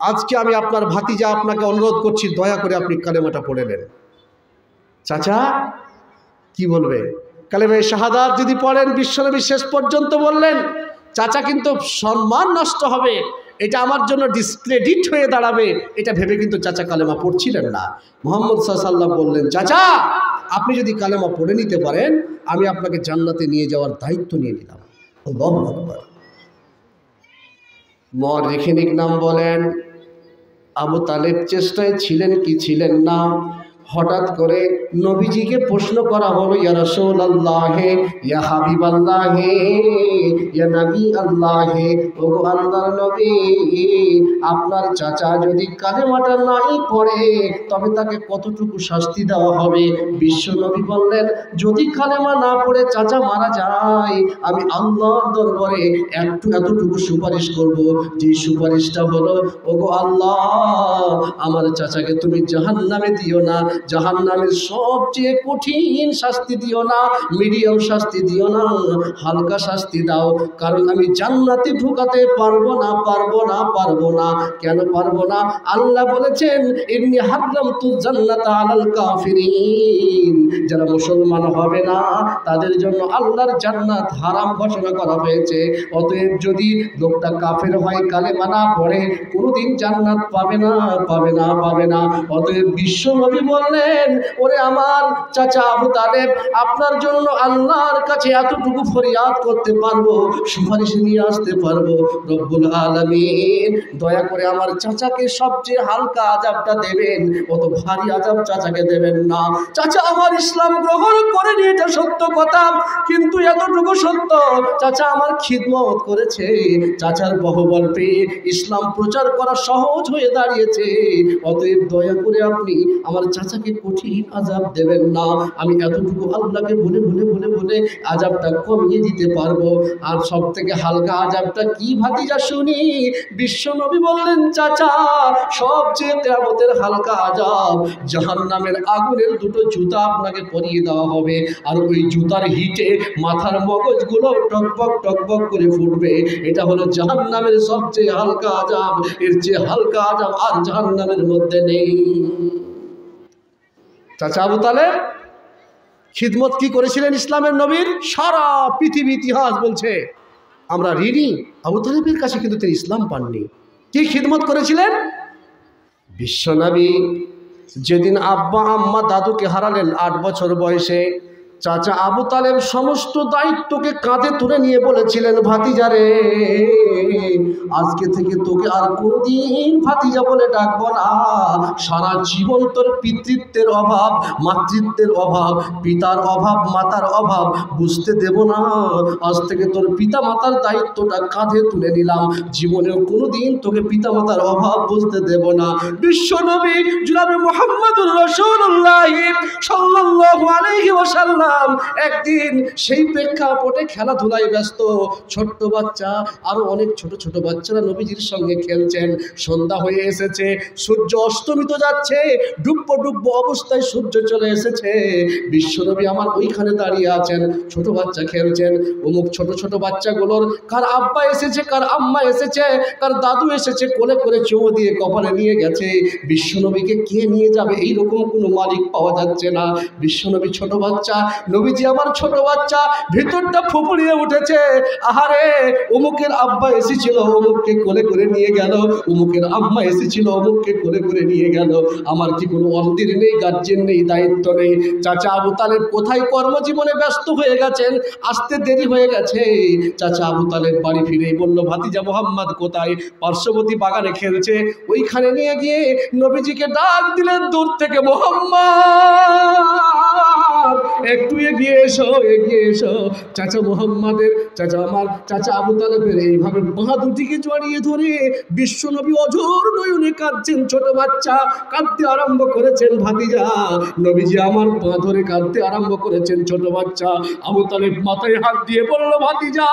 আজকে আমি আপনার ভাতিজা আপনাকে অনুরোধ করছি, দয়া করে আপনি কালেমাটা পড়ে নেন। চাচা কি বলবে? কালেমা শাহাদাত যদি পড়েন, বিশ্বনবী শেষ পর্যন্ত বললেন, চাচা কিন্তু সম্মান নষ্ট হবে, এটা আমার জন্য ডিসক্রেডিট হয়ে দাঁড়াবে, এটা ভেবে কিন্তু চাচা কালেমা পড়ছিলেন না। মুহাম্মদ সাল্লাল্লাহু বললেন, চাচা আপনি যদি কালেমা পড়ে নিতে পারেন, আমি আপনাকে জান্নাতে নিয়ে যাওয়ার দায়িত্ব নিয়ে নিলাম। আল্লাহু আকবার। মুআররিখিন নাম বলেন, আবু তালেব চেষ্টায় ছিলেন কি ছিলেন না? হঠাৎ করে নবীজিকে প্রশ্ন করা হলো, ইয়া রাসূলুল্লাহ, ইয়া হাবিবাল্লাহ, ইয়া নবী আল্লাহ, ওগো আল্লাহর নবী, আপনার চাচা যদি কালেমাটা নাই পড়ে তবে তাকে কতটুকু শাস্তি দেওয়া হবে? বিশ্ব নবী বললেন, যদি কালেমা না পড়ে চাচা মারা যায়, আমি আল্লাহর দরবারে এতটুকু সুপারিশ করব, যে সুপারিশটা হলো, ওগো আল্লাহ, আমার চাচাকে তুমি জাহান্নামে দিও না, জাহান্নামের সবচেয়ে কঠিন শাস্তি দিও না, মিডিয়াম শাস্তি দিও না, হালকা শাস্তি দাও, কারণ আমি জান্নাতে ঢুকাতে পারবো না। কেন পারবো না? আল্লাহ বলেছেন, ইন্নী হারামতু জান্নাতা আলাল কাফিরিন, যারা মুসলমান হবে না তাদের জন্য আল্লাহর জান্নাত হারাম ঘোষণা করা হয়েছে। অতএব যদি লোকটা কাফের হয়, কালেমা না পড়ে, কোনোদিন জান্নাত পাবে না। অতএব বিশ্ব নবী বললেন, ওরে আমার চাচা আবু তালেব, আপনার জন্য আল্লাহর কাছে এতটুকু ফরিয়াদ করতে পারবো, সুপারিশ নিয়ে আসতে পারবো। রব্বুল আলামিন দয়া করে আমার চাচাকে সবচেয়ে হালকা আযাবটা দেবেন, অত ভারী আযাব চাচাকে দেবেন না। চাচা আমার ইসলাম গ্রহণ করেনি, এটা সত্য কথা, কিন্তু এতটুকু সত্য, চাচা আমার খিদমত করেছে, চাচার বাহুবল পেয়ে ইসলাম প্রচার করা সহজ হয়ে দাঁড়িয়েছে। অতএব দয়া করে আপনি আমার চাচাকে কঠিন আযাব দেবেন না। আমি এতটুকু আল্লাহকে বলে আযাবটা কমিয়ে দিতে পারবো। আর সব থেকে হালকা আযাবটা কি ভাতিজা শুনি? বিশ্ব নবী বললেন, চাচা সবচেয়ে কিয়ামতের হালকা আযাব, জাহান্নামের আগুনের দুটো জুতা আপনাকে পরিয়ে দেওয়া হবে, আর ওই জুতার হিটে মাথার মগজগুলো টকবক করে ফুটবে। এটা হলো জাহান্নামের সবচেয়ে হালকা আযাব, এর চেয়ে হালকা আযাব আর জাহান্নামের মধ্যে নেই। চাচা আবু তালেব খিদমত কি করেছিলেন ইসলামের নবীর? সারা পৃথিবী ইতিহাস বলছে, আমরা ঋণী। আবু তালেবের কাছে কিন্তু তিনি ইসলাম পাননি। কি খিদমত করেছিলেন? বিশ্বনবী যেদিন আব্বা আম্মা দাদুকে হারালেন 8 বছর বয়সে, চাচা আবু তালেব সমস্ত দায়িত্বকে কাঁধে তুলে নিয়ে বলেছিলেন, ভাতিজারে, আজকে থেকে তোকে আর কোনদিন ভাতিজা বলে ডাকবো না। সারা জীবন তোর পিতৃত্বের অভাব, মাতৃত্বের অভাব, পিতার অভাব, মাতার অভাব বুঝতে দেব না। আজ থেকে তোর পিতা মাতার দায়িত্বটা কাঁধে তুলে নিলাম, জীবনেও কোনোদিন তোকে পিতা মাতার অভাব বুঝতে দেব না। বিশ্বনবী জনাবে মুহাম্মদুর রাসূলুল্লাহ সাল্লাল্লাহু আলাইহি ওয়াসাল্লাম একদিন সেই প্রেক্ষাপটে খেলাধুলায় ব্যস্ত, ছোট্ট বাচ্চা আরো অনেক ছোট বাচ্চারা নবীজির সঙ্গে খেলছেন। সন্ধ্যা হয়ে এসেছে, সূর্য অস্তমিত যাচ্ছে, ডুববো অবস্থায় সূর্য চলে এসেছে। বিশ্বনবী আমার ওইখানে দাঁড়িয়ে আছেন, ছোট বাচ্চা খেলছেন। অমুক ছোট বাচ্চাগুলোর কার আব্বা এসেছে, কার আম্মা এসেছে, কার দাদু এসেছে, কোলে করে চুমু দিয়ে কপালে নিয়ে গেছে। বিশ্বনবীকে কে নিয়ে যাবে এইরকম কোনো মালিক পাওয়া যাচ্ছে না। বিশ্বনবী ছোট বাচ্চা, নবীজি আমার ছোট বাচ্চা, ভিতরটা ফুপুড়িয়ে উঠেছে। আহারে, অমুকের আব্বা এসেছিল, অমুককে কোলে করে নিয়ে গেল, অমুকের আম্মা এসেছিল, অমুককে কোলে করে নিয়ে গেল। আমার কি কোনো অন্দির নেই, গার্জেন নেই, দায়িত্ব নেই? চাচা আবু তালেব কোথায় কর্মজীবনে ব্যস্ত হয়ে গেছেন, আসতে দেরি হয়ে গেছে। চাচা আবু তালেব বাড়ি ফিরেই বলল, ভাতিজা মোহাম্মদ কোথায়? পার্শ্ববর্তী বাগানে খেলছে। ওইখানে নিয়ে গিয়ে নবীজিকে ডাক দিলেন দূর থেকে, মোহাম্মদ একটু এগিয়ে এসো। চাচা মোহাম্মদের, চাচা আবু তালেবের এইভাবে বাঁ দুটিকে জড়িয়ে ধরে বিশ্বনবী অঝোর নয়নে কাঁদছেন। ছোট বাচ্চা কাঁদতে আরম্ভ করেছেন, ভাতিজা নবীজি আমার পা ধরে কাঁদতে আরম্ভ করেছেন। ছোট বাচ্চা আবু তালেব মাথায় হাত দিয়ে বলল, ভাতিজা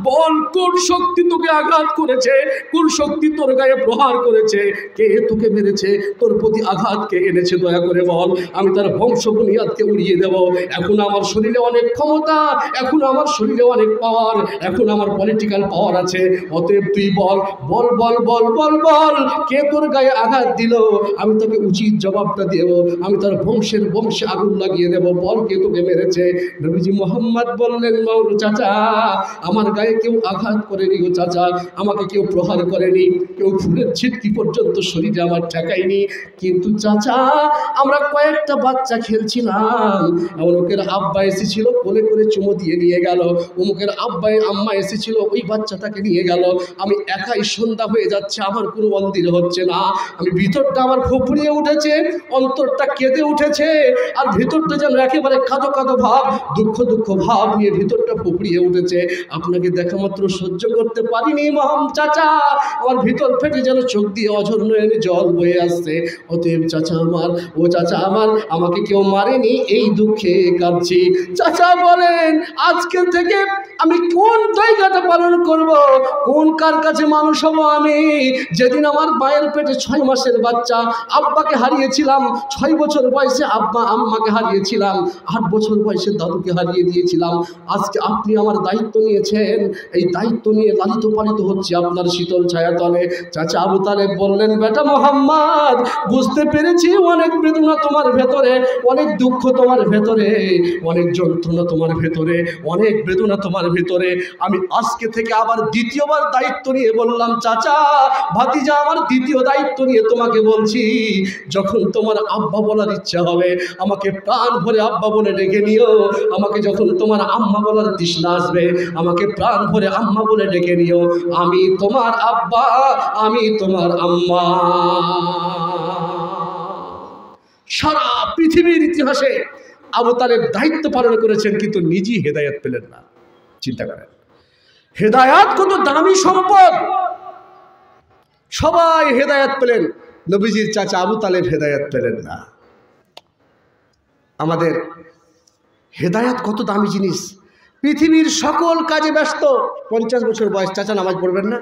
বল, কোন শক্তি তোকে আঘাত করেছে, কোন শক্তি তোর গায়ে প্রহার করেছে, কে তোকে মেরেছে, তোর প্রতি আঘাত কে এনেছে, দয়া করে বল, আমি তার বংশ বুনিয়াদকে উড়িয়ে দেব, এখন আমার শরীরে অনেক ক্ষমতা, এখন আমার শরীরে অনেক পাওয়ার, এখন আমার পলিটিক্যাল পাওয়ার আছে, অতএব তুই বল বল বল বল বল বল কে তোর গায়ে আঘাত দিল, আমি তোকে উচিত জবাবটা দেব, আমি তার বংশে আগুন লাগিয়ে দেব, বল কে তোকে মেরেছে। নবীজি মোহাম্মদ বললেন, চাচা আমার গায়ে কেউ আঘাত করেনি গো চাচা, আমাকে কেউ প্রহার করেনি, কেউ ফুলের ছিটকি পর্যন্ত শরীরে আমার ঠেকায়নি, কিন্তু চাচা আমরা কয়েকটা বাচ্চা খেলছিলাম, অমুকের আব্বা এসেছিল কোলে করে চুমো দিয়ে নিয়ে গেল, অমুকের আম্মা এসেছিল ওই বাচ্চাটাকে নিয়ে গেল, আমি একাই সন্ধ্যা হয়ে যাচ্ছে, আমার কোনো মন্দির হচ্ছে না, আমি ভিতরটা আমার ফুফড়িয়ে উঠেছে, অন্তরটা কেঁদে উঠেছে, আর ভিতরটা যেন একেবারে কাঁদো কাঁদো ভাব, দুঃখ ভাব নিয়ে ভিতরটা ফুফড়িয়ে উঠেছে, আপনাকে দেখা মাত্র সহ্য করতে পারিনি চাচা, আমার ভিতর ফেটে যেন চোখ দিয়ে অঝর নয়নে জল বয়ে আসছে, অতএব চাচা আমার, ও চাচা আমার, আমাকে কেউ মারেনি, এই দুঃখে কাঁদছি। চাচা বলেন, আজকে থেকে আমি কোন তরিকাটা পালন করব, কোন কার কাছে মানুষ হব আমি, যেদিন আমার মায়ের পেটে 6 মাসের বাচ্চা আব্বাকে হারিয়েছিলাম, 6 বছর বয়সে আম্মাকে হারিয়েছিলাম, 8 বছর বয়সে দাদুকে হারিয়ে দিয়েছিলাম, আজকে আপনি আমার দায়িত্ব নিয়েছেন, এই দায়িত্ব নিয়ে লালিত পালিত হচ্ছে আপনার শীতল ছায়াতলে। চাচা আবু তালেব বললেন, বেটা মোহাম্মদ, বুঝতে পেরেছি অনেক বেদনা তোমার ভেতরে, অনেক দুঃখ তোমার ভেতরে, অনেক যন্ত্রণা তোমার ভেতরে, অনেক বেদনা তোমার ভেতরে, আমি আজকে থেকে আবার দ্বিতীয়বার দায়িত্ব নিয়ে বললাম, চাচা ভাতিজা আমার দ্বিতীয় দায়িত্ব নিয়ে তোমাকে বলছি, যখন তোমার আব্বা বলার ইচ্ছা হবে আমাকে প্রাণ ভরে আব্বা বলে ডেকে নিও, আমাকে যখন তোমার আম্মা বলার তৃষ্ণা আসবে আমাকে প্রাণ ভরে আম্মা বলে ডেকে নিও, আমি তোমার আব্বা, আমি তোমার আম্মা। সারা পৃথিবীর ইতিহাসে আবু তালেব দায়িত্ব পালন করেছেন, কিন্তু নিজেই হেদায়েত পেলেন না। চিন্তা করেন, হেদায়েত কত দামি সম্পদ, সবাই হেদায়েত পেলেন, নবীজির চাচা আবু তালেব হেদায়েত পেলেন না। আমাদের হেদায়েত কত দামি জিনিস, পৃথিবীর সকল কাজে ব্যস্ত, 50 বছর বয়স, চাচা নামাজ পড়বেন না,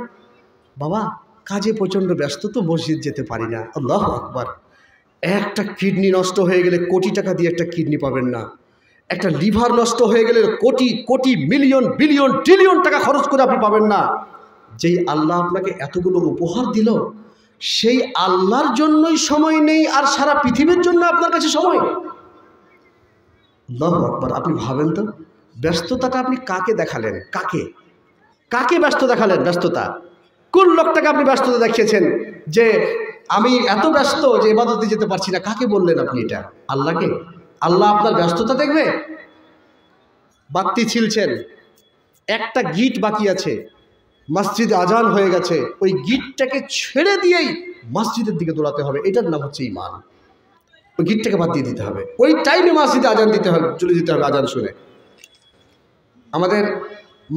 বাবা কাজে প্রচণ্ড ব্যস্ত তো মসজিদ যেতে পারি না, আল্লাহু আকবার। একটা কিডনি নষ্ট হয়ে গেলে কোটি টাকা দিয়ে একটা কিডনি পাবেন না, একটা লিভার নষ্ট হয়ে গেলে crore crore million billion trillion টাকা খরচ করে আপনি পাবেন না। যেই আল্লাহ আপনাকে এতগুলো উপহার দিল, সেই আল্লাহর জন্যই সময় নেই, আর সারা পৃথিবীর জন্য আপনার কাছে সময়। আল্লাহু আকবার। আপনি ভাবেন তো, ব্যস্ততাটা আপনি কাকে দেখালেন, কাকে ব্যস্ত দেখালেন? ব্যস্ততা কোন লোকটাকে আপনি ব্যস্ততা দেখিয়েছেন যে আমি এত ব্যস্ত যে ইবাদতে যেতে পারছি না? কাকে বললেন আপনি এটা? আল্লাহকে। আল্লাহ আপনার ব্যস্ততা দেখবে? বাতি ছিলছেন, একটা গিট বাকি আছে, মসজিদে আজান হয়ে গেছে, ওই গিটটাকে ছেড়ে দিয়েই মসজিদের দিকে দৌড়াতে হবে, এটার নাম হচ্ছে ঈমান। ওই গিটটাকে বাদ দিয়ে দিতে হবে, ওই টাইমে মসজিদে আজান দিতে হবে, চলে যেতে হবে আজান শুনে। আমাদের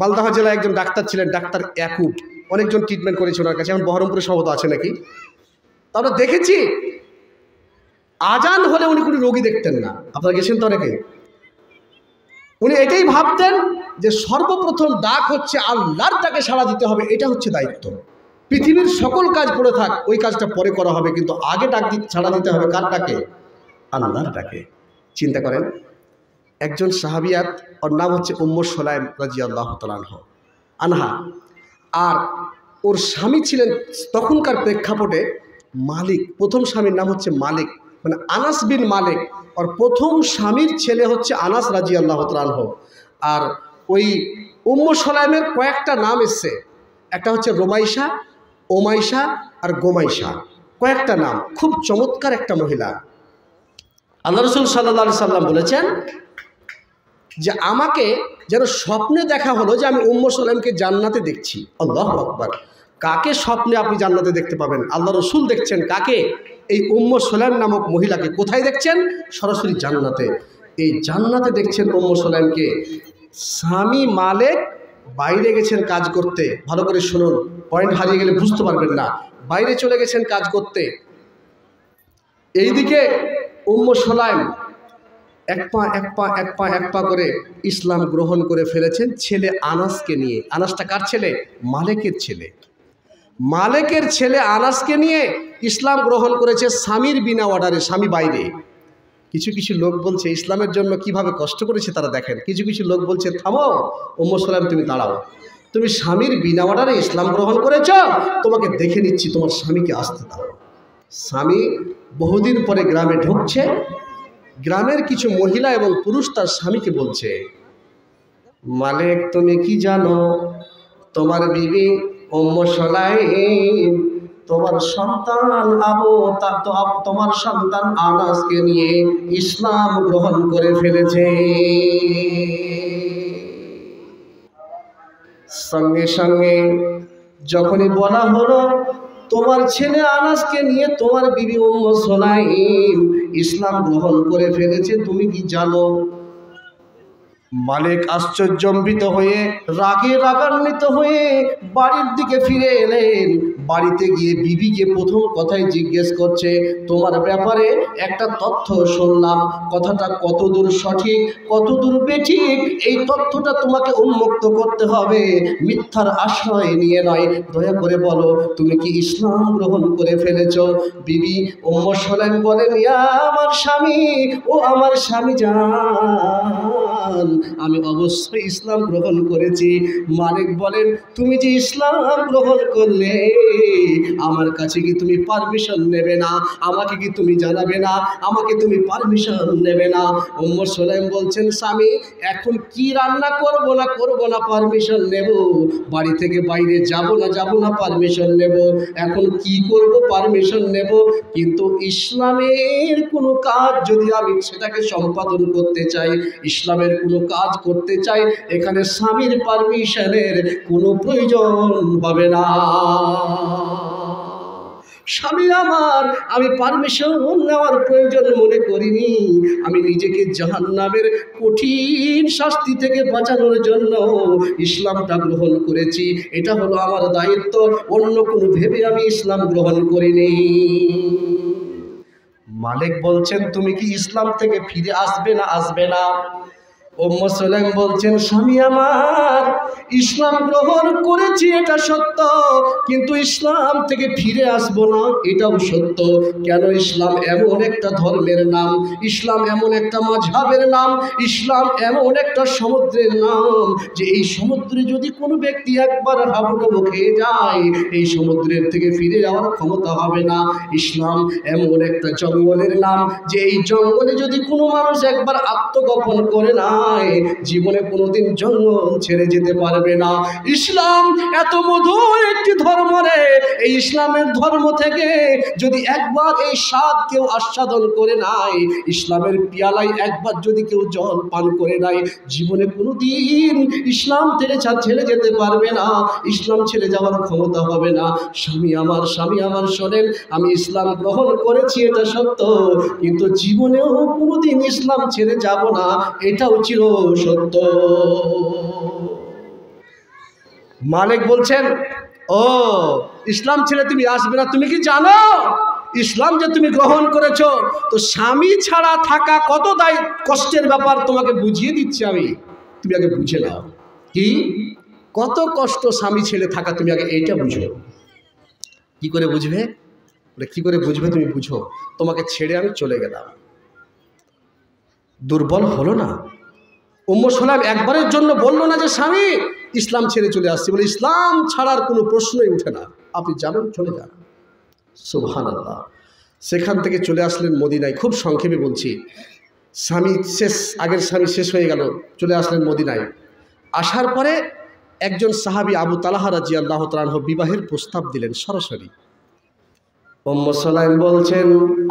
মালদহ জেলায় একজন ডাক্তার ছিলেন, ডাক্তার ইয়াকুব, অনেকজন ট্রিটমেন্ট করেছে ওনার কাছে, এখন বহরমপুরে সম্ভবত আছে নাকি। তা আমরা দেখেছি আজান হলে উনি কোনো রোগী দেখতেন না, আপনারা গেছেন তো অনেকে। উনি এটাই ভাবতেন যে সর্বপ্রথম ডাক হচ্ছে আল্লাহর ডাকে সাড়া দিতে হবে, এটা হচ্ছে দায়িত্ব। পৃথিবীর সকল কাজ পড়ে থাক, ওই কাজটা পরে করা হবে, কিন্তু আগে সাড়া দিতে হবে কার ডাকে? আল্লাহর ডাকে। চিন্তা করেন, একজন সাহাবিয়াত, ওর নাম হচ্ছে উম্মু সুলাইম রাদিয়াল্লাহু তাআলা আনহা, আর ওর স্বামী ছিলেন তখনকার প্রেক্ষাপটে মালিক। প্রথম স্বামীর নাম হচ্ছে মালিক, মানে আনাস বিন মালিক। আর প্রথম স্বামীর ছেলে হচ্ছে আনাস রাদিয়াল্লাহু তাআলা। আর ওই উম্মু সুলাইমের কয়েকটা নাম এসছে, একটা হচ্ছে রোমাইশা, ওমাইশা আর গোমাইশা, কয়েকটা নাম। খুব চমৎকার একটা মহিলা। আল্লাহ রাসূল সাল্লাল্লাহু আলাইহি সাল্লাম বলেছেন যে আমাকে যেন স্বপ্নে দেখা হলো যে আমি উম্মু সুলাইমকে জান্নাতে দেখছি। আল্লাহু আকবার। কাকে স্বপ্নে আপনি জান্নাতে দেখতে পাবেন? আল্লাহ রাসূল দেখছেন কাকে? এই উম্মু সুলাইম নামক মহিলাকে। কোথায় দেখছেন? সরাসরি জান্নাতে। এই জান্নাতে দেখছেন উম্মু সুলাইমকে। স্বামী মালিক বাইরে গেছেন কাজ করতে, ভালো করে শুনুন, পয়েন্ট হারিয়ে গেলে বুঝতে পারবেন না। বাইরে চলে গেছেন কাজ করতে, এইদিকে উম্মু সুলাইম এক পা করে ইসলাম গ্রহণ করে ফেলেছেন ছেলে আনাসকে নিয়ে। আনাসটা কার ছেলে? মালিকের ছেলে। মালিকের ছেলে আনাসকে নিয়ে ইসলাম গ্রহণ করেছে স্বামীর বিনা অর্ডারে, স্বামী বাইরে। কিছু কিছু লোক বলছে ইসলামের জন্য কিভাবে কষ্ট করেছে তারা দেখেন। কিছু কিছু লোক বলছে থামো উম্মে সুলাইম, তুমি দাঁড়াও, তুমি স্বামীর বিনা অর্ডারে ইসলাম গ্রহণ করেছ, তোমাকে দেখে নিচ্ছি, তোমার স্বামীকে আসতে দাও। স্বামী বহুদিন পরে গ্রামে ঢুকছে, গ্রামের কিছু মহিলা এবং পুরুষ তার স্বামীকে বলছে, মালিক তুমি কি জানো তোমার বিবি উম্মে সুলাইম তোমার সন্তান তোমার সন্তান আনাসকে নিয়ে ইসলাম গ্রহণ করে ফেলেছে। সঙ্গে সঙ্গে যখনই বলা হলো তোমার ছেলে আনাসকে নিয়ে তোমার বিবি উম্মে সুলাইম ইসলাম গ্রহণ করে ফেলেছে, তুমি কি জানো? মালিক আশ্চর্যজম্বিত হয়ে রাগে রাগান্বিত হয়ে বাড়ির দিকে ফিরে এলেন। বাড়িতে গিয়ে বিবিকে প্রথম কথাই জিজ্ঞেস করছে, তোমার ব্যাপারে একটা তথ্য শুনলাম, কথাটা কতদূর সঠিক কতদূর বেঠিক এই তথ্যটা তোমাকে উন্মুক্ত করতে হবে, মিথ্যার আশ্রয় নিয়ে নয়, দয়া করে বলো তুমি কি ইসলাম গ্রহণ করে ফেলেছ? বিবি উম্মে সুলাইম বলেন, ইয়া আমার স্বামী, ও আমার স্বামী জান, আমি অবশ্যই ইসলাম গ্রহণ করেছি। মালিক বলেন, তুমি যে ইসলাম গ্রহণ করলে আমার কাছে কি তুমি পারমিশন নেবে না? আমাকে কি তুমি জানাবে না? আমাকে তুমি পারমিশন নেবে না? উম্মে সুলাইম বলছেন, স্বামী এখন কি রান্না করব না পারমিশন নেব, বাড়ি থেকে বাইরে যাব না পারমিশন নেব, এখন কি করব পারমিশন নেব, কিন্তু ইসলামের কোনো কাজ যদি আমি সেটাকে সম্পাদন করতে চাই, ইসলামের কোনো কাজ করতে চাই, এখানে স্বামীর পারমিশনের কোনো প্রয়োজন হবে না। স্বামী আমার, আমি পারমিশন নেওয়ার প্রয়োজন মনে করিনি, আমি নিজেকে জাহান্নামের কঠিন শাস্তি থেকে বাঁচানোর জন্য ইসলামটা গ্রহণ করেছি, এটা হলো আমার দায়িত্ব, অন্য কোনো ভেবে আমি ইসলাম গ্রহণ করিনি। মালিক বলছেন, তুমি কি ইসলাম থেকে ফিরে আসবে না? উম্মে সুলাইম বলছেন, স্বামী আমার, ইসলাম গ্রহণ করেছি এটা সত্য, কিন্তু ইসলাম থেকে ফিরে আসব না এটাও সত্য। কেন? ইসলাম এমন একটা ধর্মের নাম, ইসলাম এমন একটা মাযহাবের নাম, ইসলাম এমন একটা সমুদ্রের নাম যে এই সমুদ্রে যদি কোনো ব্যক্তি একবার হাবুডুবু খেয়ে যায়, এই সমুদ্রের থেকে ফিরে যাওয়ার ক্ষমতা হবে না। ইসলাম এমন একটা জঙ্গলের নাম যে এই জঙ্গলে যদি কোনো মানুষ একবার আত্মগোপন করে না, জীবনে কোনোদিন জঙ্গল ছেড়ে যেতে পারবে না। ইসলাম এত মধুর একটি ধর্ম রে, এই ইসলামের ধর্ম থেকে যদি একবার এই স্বাদ কেউ আস্বাদন করে নাই, ইসলামের পিয়ালায় একবার যদি কেউ জল পান করে নাই, জীবনে কোনোদিন ইসলাম থেকে ছেড়ে যেতে পারবে না, ইসলাম ছেড়ে যাওয়ার ক্ষমতা হবে না। স্বামী আমার শোনেন, আমি ইসলাম গ্রহণ করেছি এটা সত্য, কিন্তু জীবনেও কোনোদিন ইসলাম ছেড়ে যাব না এটাও ছিল সত্য। মালিক বলছেন, ও ইসলাম ছেড়ে তুমি আসবে না, তুমি কি জানো ইসলাম যে তুমি গ্রহণ করেছো তো স্বামী ছাড়া থাকা কত কষ্টের ব্যাপার, তোমাকে বুঝিয়ে দিচ্ছি আমি, তুমি আগে বুঝে নাও কি কত কষ্ট স্বামী ছেড়ে থাকা, তুমি আগে এইটা বুঝো। কি করে বুঝবে? তুমি বুঝো, তোমাকে ছেড়ে আমি চলে গেলাম, দুর্বল হলো না? উম্মে সুলাইম একবারের জন্য বললো না যে স্বামী ইসলাম ছেড়ে চলে আসছি, বলে ইসলাম ছাড়ার কোনো প্রশ্নই উঠে না, আপনি যাবেন চলে যান। সুবহানাল্লাহ। সেখান থেকে চলে আসলেন মদিনায়। খুব সংক্ষেপে বলছি, আগের স্বামী শেষ হয়ে গেল, চলে আসলেন মদিনায়। আসার পরে একজন সাহাবী আবু তালহা রাদিয়াল্লাহু তাআলা আনহু বিবাহের প্রস্তাব দিলেন সরাসরি। উম্মে সুলাইম বলছেন,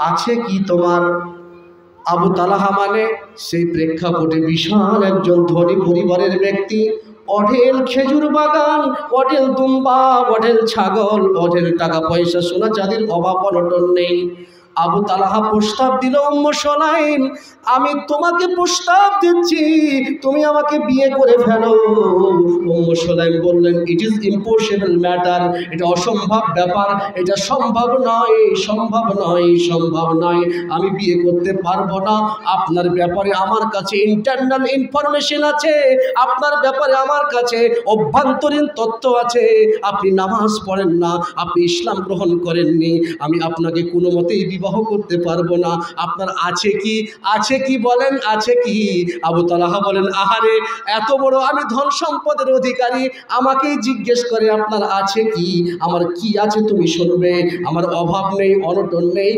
আছে কি তোমার? আবু তালহা মানে সেই প্রেক্ষাপটে বিশাল একজন ধনী পরিবারের ব্যক্তি, অঢেল খেজুর বাগান, অঢেল দুম্বা, অঢেল ছাগল, অঢেল টাকা পয়সা সোনা চাঁদির অভাব অনটন নেই। আবু তালহা প্রস্তাব দিল, উম্মে সুলাইম আমি তোমাকে প্রস্তাব দিচ্ছি, তুমি আমাকে বিয়ে করে ফেলো। উম্মে সুলাইম বললেন, ইট ইজ ইম্পসিবল ম্যাটার, এটা অসম্ভব ব্যাপার, এটা সম্ভব নয়, আমি বিয়ে করতে পারবো না। আপনার ব্যাপারে আমার কাছে ইন্টারনাল ইনফরমেশন আছে, আপনার ব্যাপারে আমার কাছে অভ্যন্তরীণ তথ্য আছে, আপনি নামাজ পড়েন না, আপনি ইসলাম গ্রহণ করেননি, আমি আপনাকে কোনো মতেই বিবাহ করতে পারবো না, আপনার আছে কি? আছে কি বলেন, আছে কি? আবু তালহা বলেন, আহারে, এত বড় আমি ধন সম্পদের অধিকারী, আমাকেই জিজ্ঞেস করে আপনার আছে কি? আমার কি আছে তুমি শুনবে? আমার অভাব নেই, অনটন নেই।